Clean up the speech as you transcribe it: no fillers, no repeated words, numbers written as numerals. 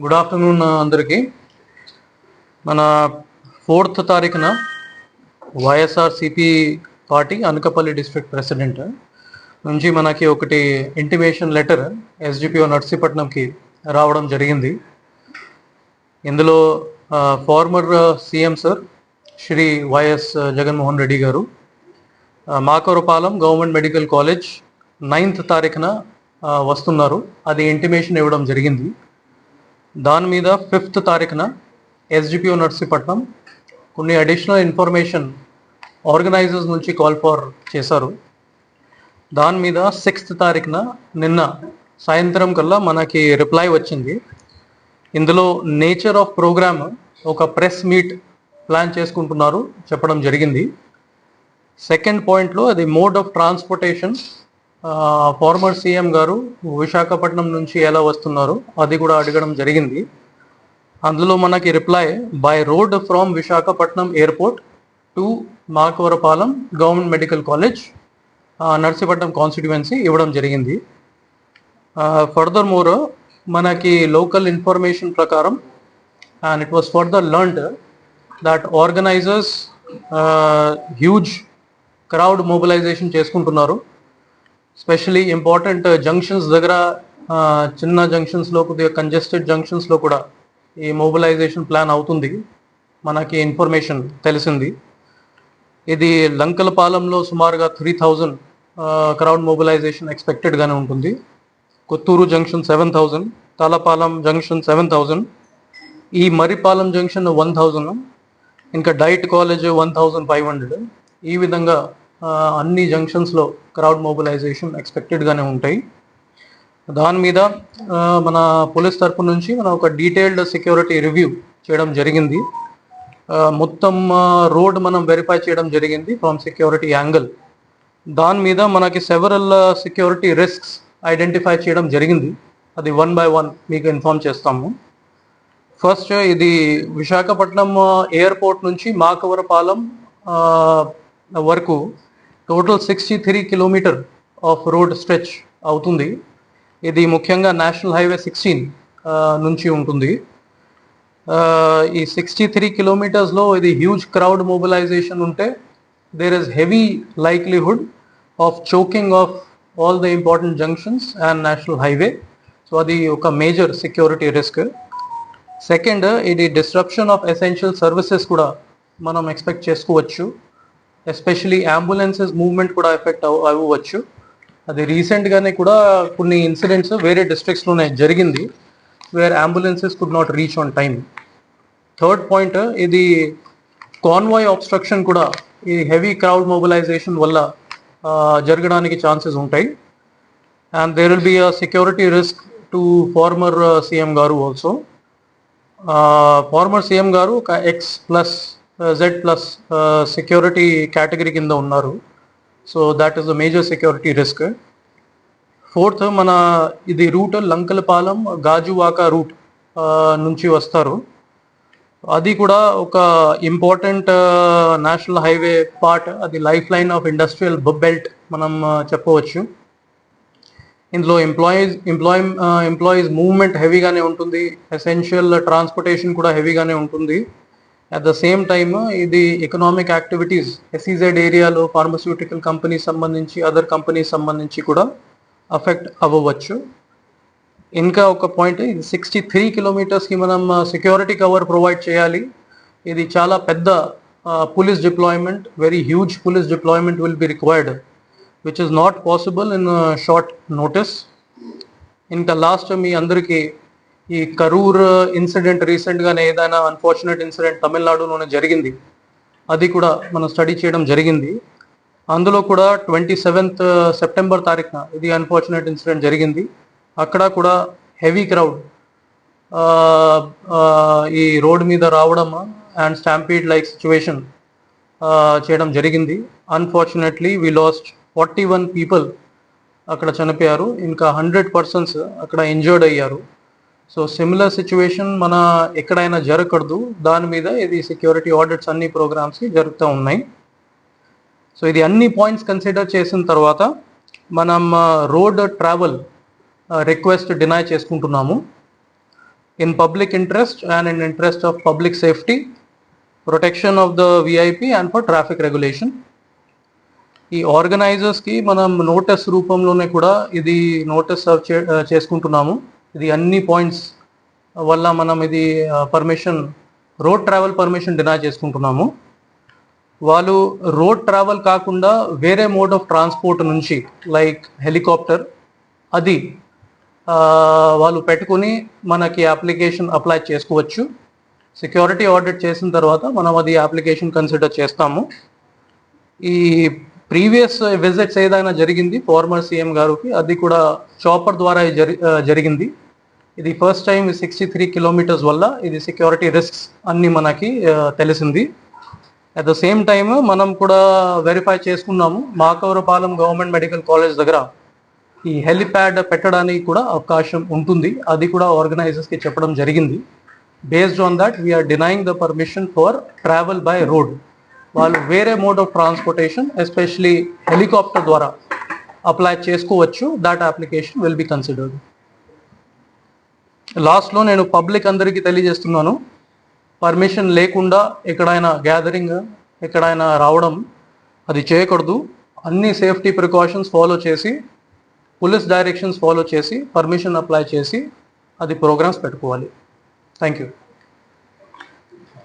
Good afternoon అందరికీ. మన 4th తారీఖున YSRCP party Anakapalli district president నుంచి మనకి ఒకటి ఇంటిమేషన్ లెటర్ ఎస్డిపిఓ నర్సీపట్నంకి రావడం జరిగింది. ఇందులో former CM sir Shri YS Jaganmohan Reddy garu Makavarapalem government medical college 9th తారీఖున వస్తున్నారు. అది ఇంటిమేషన్ ఇవ్వడం జరిగింది. దాని మీద 5th తారీఖున ఎస్డిపిఓ నర్సీపట్నం కొన్ని అడిషనల్ ఇన్ఫర్మేషన్ ఆర్గనైజర్స్ నుంచి కాల్ ఫార్ చేశారు. దాని మీద 6th తారీఖున నిన్న సాయంత్రం కల్లా మనకి రిప్లై వచ్చింది. ఇందులో నేచర్ ఆఫ్ ప్రోగ్రామ్ ఒక ప్రెస్ మీట్ ప్లాన్ చేసుకుంటున్నారు చెప్పడం జరిగింది. సెకండ్ పాయింట్లో అది mode of transportation, farmer CM గారు విశాఖపట్నం నుంచి ఎలా వస్తున్నారు అది కూడా అడగడం జరిగింది. అందులో మనకి reply by road from Visakhapatnam airport to Makavarapalem government medical college Narsipatnam constituency ఇవ్వడం జరిగింది. ఫర్దర్ మోర్ మనకి లోకల్ ఇన్ఫర్మేషన్ ప్రకారం and it was further learned that organisers huge crowd mobilisation చేసుకుంటున్నారు. స్పెషలీ ఇంపార్టెంట్ జంక్షన్స్ దగ్గర, చిన్న జంక్షన్స్లో, కొద్దిగా కంజెస్టెడ్ జంక్షన్స్లో కూడా ఈ మొబిలైజేషన్ ప్లాన్ అవుతుంది మనకి ఇన్ఫర్మేషన్ తెలిసింది. ఇది లంకలపాలెంలో సుమారుగా 3000 క్రౌడ్ మొబిలైజేషన్ ఎక్స్పెక్టెడ్గానే ఉంటుంది. కొత్తూరు జంక్షన్ 7000, తాళపాలెం జంక్షన్ 7000, ఈ మరిపాలెం జంక్షన్ 1000, ఇంకా డైట్ కాలేజ్ 1500. ఈ విధంగా అన్ని జంక్షన్స్లో క్రౌడ్ మొబిలైజేషన్ ఎక్స్పెక్టెడ్గానే ఉంటాయి. దాని మీద మన పోలీస్ తరపు నుంచి మనం ఒక డీటెయిల్డ్ సెక్యూరిటీ రివ్యూ చేయడం జరిగింది. మొత్తం రోడ్ మనం వెరిఫై చేయడం జరిగింది ఫ్రమ్ సెక్యూరిటీ యాంగిల్. దాని మీద మనకి సెవరల్ సెక్యూరిటీ రిస్క్స్ ఐడెంటిఫై చేయడం జరిగింది. అది 1 by 1 మీకు ఇన్ఫార్మ్ చేస్తాము. ఫస్ట్, ఇది విశాఖపట్నం ఎయిర్పోర్ట్ నుంచి మాకవరపాలెం వరకు total 63 kilometre of road stretch అవుతుంది. ఇది ముఖ్యంగా నేషనల్ హైవే 16 నుంచి ఉంటుంది. ఈ 63 కిలోమీటర్స్లో ఇది హ్యూజ్ క్రౌడ్ మొబిలైజేషన్ ఉంటే there is heavy likelihood of choking of all the important junctions and national highway. So అది ఒక మేజర్ సెక్యూరిటీ రిస్క్. సెకండ్, ఇది డిస్ట్రప్షన్ ఆఫ్ ఎసెన్షియల్ సర్వీసెస్ కూడా మనం ఎక్స్పెక్ట్ చేసుకోవచ్చు. ఎస్పెషలీ అంబులెన్సెస్ మూవ్మెంట్ కూడా ఎఫెక్ట్ అవ్వచ్చు. అది రీసెంట్గానే కూడా కొన్ని ఇన్సిడెంట్స్ వేరే డిస్ట్రిక్ట్స్లోనే జరిగింది where ambulances could not reach on time. Third point, ఇది కాన్వాయ్ ఆబ్స్ట్రక్షన్ కూడా ఈ హెవీ క్రౌడ్ మొబిలైజేషన్ వల్ల జరగడానికి ఛాన్సెస్ ఉంటాయి. And there will be a security risk to former CM గారు ఆల్సో. ఫార్మర్ సీఎం గారు ఒక X+Z+ సెక్యూరిటీ కేటగిరీ కింద ఉన్నారు. So that is the major security risk. Fourth, మన ఇది రూట్ లంకలపాలెం గాజువాక రూట్ నుంచి వస్తారు. అది కూడా ఒక ఇంపార్టెంట్ నేషనల్ హైవే పార్ట్. అది life line of industrial belt మనం చెప్పవచ్చు. ఇందులో ఎంప్లాయీస్ మూవ్మెంట్ హెవీగానే ఉంటుంది. ఎసెన్షియల్ ట్రాన్స్పోర్టేషన్ కూడా హెవీగానే ఉంటుంది. అట్ ద సేమ్ టైమ్ ఇది ఎకనామిక్ యాక్టివిటీస్ ఎస్ఈజెడ్ ఏరియాలో ఫార్మస్యూటికల్ కంపెనీస్ సంబంధించి, అదర్ కంపెనీస్ సంబంధించి కూడా అఫెక్ట్ అవ్వవచ్చు. ఇంకా ఒక పాయింట్, ఇది 63 కిలోమీటర్స్కి మనం సెక్యూరిటీ కవర్ ప్రొవైడ్ చేయాలి. ఇది చాలా పెద్ద police deployment, very huge police deployment will be required, which is not possible in short notice. ఇంకా లాస్ట్, మీ అందరికీ ఈ కరూర్ ఇన్సిడెంట్ రీసెంట్గానే ఏదైనా అన్ఫార్చునేట్ ఇన్సిడెంట్ తమిళనాడులోనే జరిగింది, అది కూడా మనం స్టడీ చేయడం జరిగింది. అందులో కూడా 27th సెప్టెంబర్ తారీఖున ఇది అన్ఫార్చునేట్ ఇన్సిడెంట్ జరిగింది. అక్కడ కూడా హెవీ క్రౌడ్ ఈ రోడ్ మీద రావడం అండ్ స్టాంపీడ్ లైక్ సిచ్యువేషన్ చేయడం జరిగింది. అన్ఫార్చునేట్లీ వీ లాస్ట్ 41 పీపుల్ అక్కడ చనిపోయారు. ఇంకా 100 persons అక్కడ ఇంజర్డ్ అయ్యారు. సో సిమిలర్ సిచ్యువేషన్ మన ఎక్కడైనా జరగకూడదు, దాని మీద ఇది సెక్యూరిటీ ఆడిట్స్ అన్ని ప్రోగ్రామ్స్కి జరుగుతూ ఉన్నాయి. సో ఇది అన్ని పాయింట్స్ కన్సిడర్ చేసిన తర్వాత మనం రోడ్ ట్రావెల్ రిక్వెస్ట్ డినై చేసుకుంటున్నాము. in public interest and in interest of public safety, protection of the VIP and for traffic regulation. ఈ ఆర్గనైజర్స్కి మనం నోటీస్ రూపంలోనే కూడా ఇది నోటీస్ సర్వ్ చేసుకుంటున్నాము. ఇది అన్ని పాయింట్స్ వల్ల మనం ఇది permission, road travel permission deny చేసుకుంటున్నాము. వాళ్ళు రోడ్ ట్రావెల్ కాకుండా వేరే మోడ్ ఆఫ్ ట్రాన్స్పోర్ట్ నుంచి లైక్ హెలికాప్టర్ అది వాళ్ళు పెట్టుకుని మనకి అప్లికేషన్ అప్లై చేసుకోవచ్చు. సెక్యూరిటీ ఆడిట్ చేసిన తర్వాత మనం అది అప్లికేషన్ కన్సిడర్ చేస్తాము. ఈ ప్రీవియస్ విజిట్స్ ఏదైనా జరిగింది ఫార్మర్ సీఎం గారికి, అది కూడా చాపర్ ద్వారా జరిగింది. ఇది ఫస్ట్ టైం 63 కిలోమీటర్స్ వల్ల ఇది సెక్యూరిటీ రిస్క్స్ అన్నీ మనకి తెలిసింది. అట్ ద సేమ్ టైమ్ మనం కూడా వెరిఫై చేసుకున్నాము, మాకవరపాలెం గవర్నమెంట్ మెడికల్ కాలేజ్ దగ్గర ఈ హెలిప్యాడ్ పెట్టడానికి కూడా అవకాశం ఉంటుంది. అది కూడా ఆర్గనైజర్స్కి చెప్పడం జరిగింది. Based on that we're denying the permission for travel by road. వాళ్ళు వేరే mode of transportation especially helicopter ద్వారా అప్లై చేసుకోవచ్చు. That application will be considered. లాస్ట్లో నేను పబ్లిక్ అందరికీ తెలియజేస్తున్నాను, పర్మిషన్ లేకుండా ఎక్కడైనా గ్యాదరింగ్, ఎక్కడైనా రావడం అది చేయకూడదు. అన్ని సేఫ్టీ ప్రికాషన్స్ ఫాలో చేసి, పోలీస్ డైరెక్షన్స్ ఫాలో చేసి, పర్మిషన్ అప్లై చేసి అది ప్రోగ్రామ్స్ పెట్టుకోవాలి. Thank you.